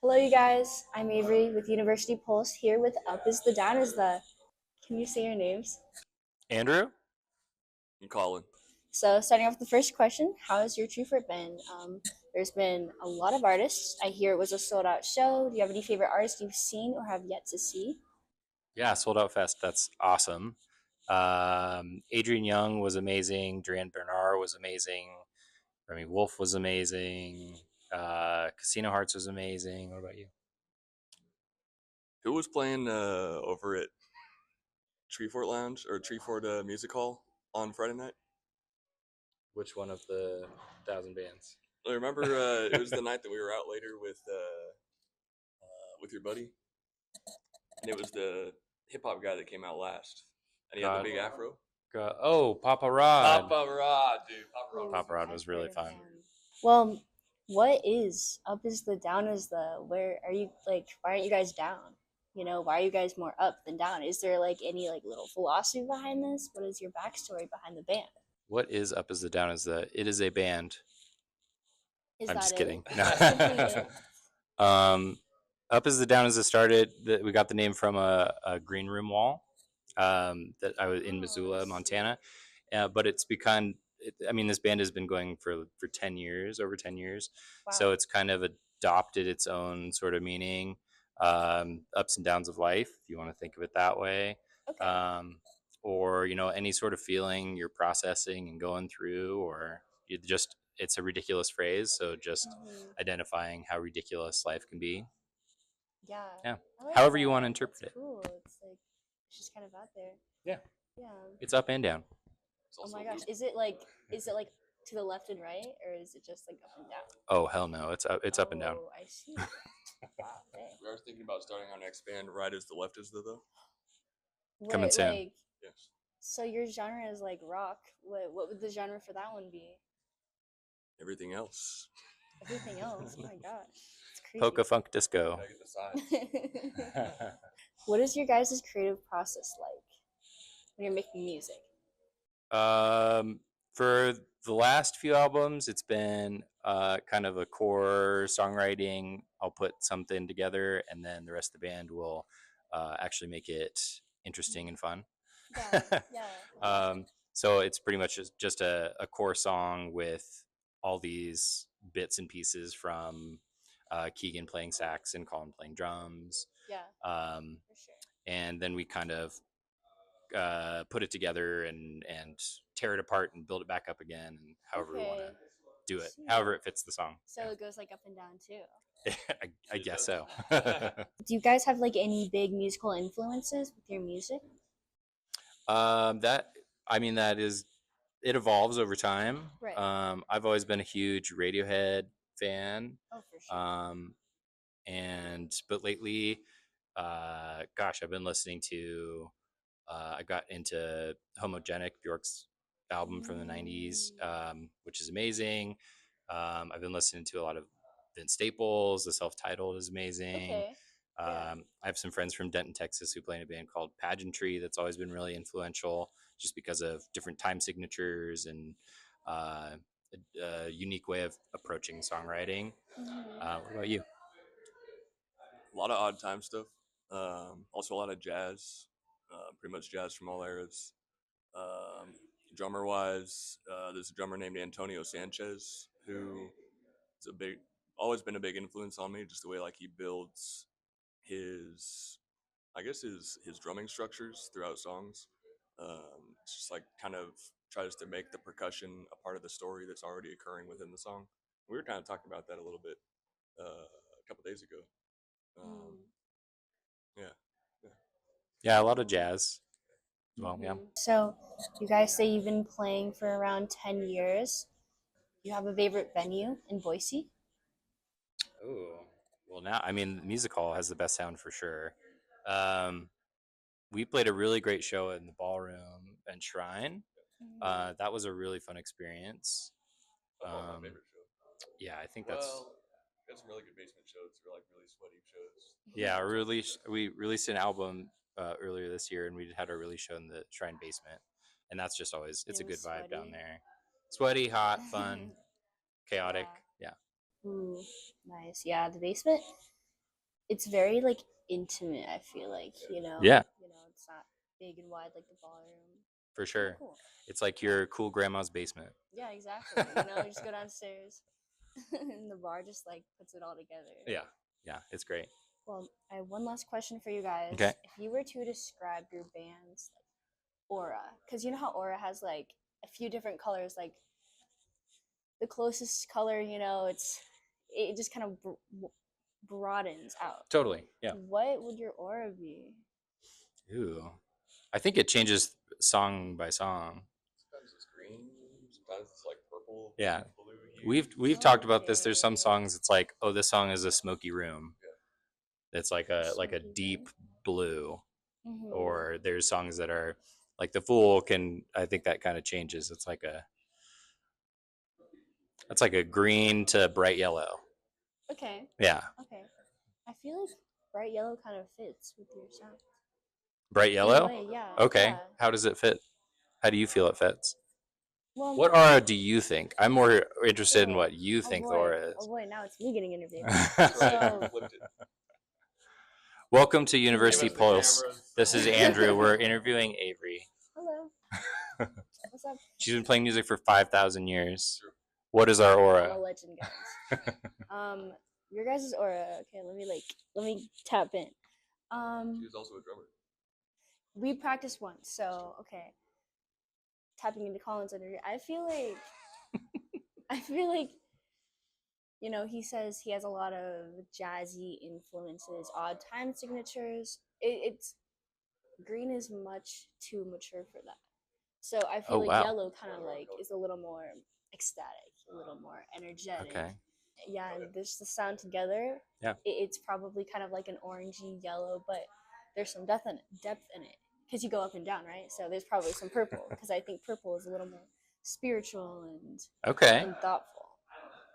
Hello, you guys. I'm Avery with University Pulse here with Up is the Down is the. Can you say your names? Andrew? And Colin. So, starting off with the first question, how has your Treefort been? There's been a lot of artists. I hear it was a sold out show. Do you have any favorite artists you've seen or have yet to see? Yeah, Sold Out Fest. That's awesome. Adrian Young was amazing. Duran Bernard was amazing. Remy Wolf was amazing. Casino Hearts was amazing. What about you? Who was playing over at Treefort Lounge or Treefort Music Hall on Friday night? Which one of the 1,000 bands? I remember it was the night that we were out later with your buddy, and it was the hip hop guy that came out last, and he had the big afro. Oh, Papa Rod. Papa Rod, dude. Papa Rod was really fun. Well, what is Up is the Down is the? Where are you, like, why aren't you guys down? Why are you guys more up than down? Is there like any like little philosophy behind this? What is your backstory behind the band? What is Up is the Down is the? It is a band. Is I'm that just it? kidding. Simply it? Up is the Down is the started. That we got the name from a green room wall that I was in Missoula, Montana. But it's become. I mean, this band has been going for 10 years, over 10 years. Wow. So it's kind of adopted its own sort of meaning, ups and downs of life, if you want to think of it that way. Okay. Or, any sort of feeling you're processing and going through, or you just, it's a ridiculous phrase. So just identifying how ridiculous life can be. Yeah. Yeah. Like However you that. want to interpret That's it. cool. It's like it's just kind of out there. Yeah. Yeah. It's up and down. Oh my gosh. Is it like to the left and right, or is it just like up and down? Oh hell no! It's up. It's up and down. Oh, I see. Wow. Okay. We are thinking about starting our next band, Right as the Left is the though. Coming soon. Like, Yes. so your genre is like rock. What would the genre for that one be? Everything else. Everything else. Oh my gosh. It's crazy. Polka funk disco. Gotta get the size. What is your guys' creative process like when you're making music? For the last few albums, it's been kind of a core songwriting. I'll put something together, and then the rest of the band will actually make it interesting and fun. Yeah. So it's pretty much just a core song with all these bits and pieces from Keegan playing sax and Colin playing drums. Yeah. For sure. And then we kind of put it together and tear it apart and build it back up again, and however we want to do it, however it fits the song. So it goes like up and down too. I guess so. Do you guys have like any big musical influences with your music? It evolves over time. Right. I've always been a huge Radiohead fan. Oh, for sure. But lately, I've been listening to. I got into Homogenic, Bjork's album from the '90s, which is amazing. I've been listening to a lot of Vince Staples. The Self-Titled is amazing. Okay. I have some friends from Denton, Texas, who play in a band called Pageantry. That's always been really influential, just because of different time signatures and a unique way of approaching songwriting. What about you? A lot of odd time stuff. Also a lot of jazz. Pretty much jazz from all eras. Drummer wise, there's a drummer named Antonio Sanchez who is always been a big influence on me. Just the way like he builds his drumming structures throughout songs. It's just like kind of tries to make the percussion a part of the story that's already occurring within the song. We were kind of talking about that a little bit a couple days ago. Yeah, a lot of jazz. Well, yeah. So, you guys say you've been playing for around 10 years. You have a favorite venue in Boise? Oh, well, now, Music Hall has the best sound for sure. We played a really great show in the ballroom and Shrine. That was a really fun experience. My favorite show. Yeah, I think that's. We had some really good basement shows. They were like really sweaty shows. Yeah, we released an album earlier this year, and we had our release show in the Shrine basement, and that's just always it's a good vibe down there. Sweaty, hot, fun, chaotic. Yeah. Ooh, nice. Yeah, the basement. it's very like intimate. I feel like Yeah. it's not big and wide like the ballroom. For sure. Cool. It's like your cool grandma's basement. Yeah, exactly. You just go downstairs, and the bar just like puts it all together. Yeah, it's great. Well, I have one last question for you guys. Okay. If you were to describe your band's like, aura, because you know how aura has like a few different colors, like the closest color, it just kind of broadens out. Totally. Yeah. What would your aura be? Ooh. I think it changes song by song. Sometimes it's green, sometimes it's like purple. Yeah. Blue hue. We've talked about this. There's some songs it's like, oh, this song is a smoky room. It's like a deep blue. Mm-hmm. Or there's songs that are like The Fool I think that kind of changes. It's like a green to bright yellow. Okay. Yeah. Okay. I feel like bright yellow kind of fits with your sound. Bright yellow? In a way, yeah. Okay. Yeah. How does it fit? How do you feel it fits? Well, what aura do you think? I'm more interested in what you think the aura is. Oh boy, now it's me getting interviewed. So, welcome to University Pulse. This is Andrew. We're interviewing Avery. Hello. What's up? She's been playing music for 5,000 years. What is our aura? I'm a legend, guys. Your guys' aura. Okay, let me tap in. She was also a drummer. We practiced once, so okay. Tapping into Colin's energy. I feel like he says he has a lot of jazzy influences, odd time signatures. It's green is much too mature for that. So I feel yellow kind of like is a little more ecstatic, a little more energetic. Okay. Yeah, and there's the sound together. Yeah. It's probably kind of like an orangey yellow, but there's some depth in it. Because you go up and down, right? So there's probably some purple, because I think purple is a little more spiritual and thoughtful.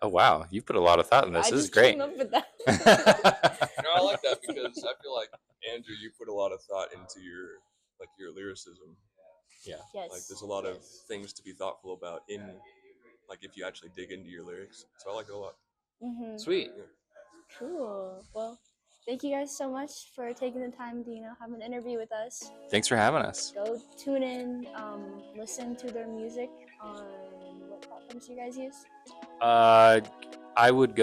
Oh wow, you put a lot of thought in this. This is great. Came up with that. I like that because I feel like Andrew, you put a lot of thought into your lyricism. Yeah. Yes. Like there's a lot of things to be thoughtful about if you actually dig into your lyrics. So I like it a lot. Mm-hmm. Sweet. Yeah. Cool. Well, thank you guys so much for taking the time to have an interview with us. Thanks for having us. Go tune in, listen to their music on what platforms do you guys use? I would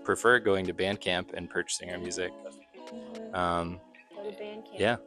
prefer going to Bandcamp and purchasing our music. Mm-hmm. Go to Bandcamp. Yeah.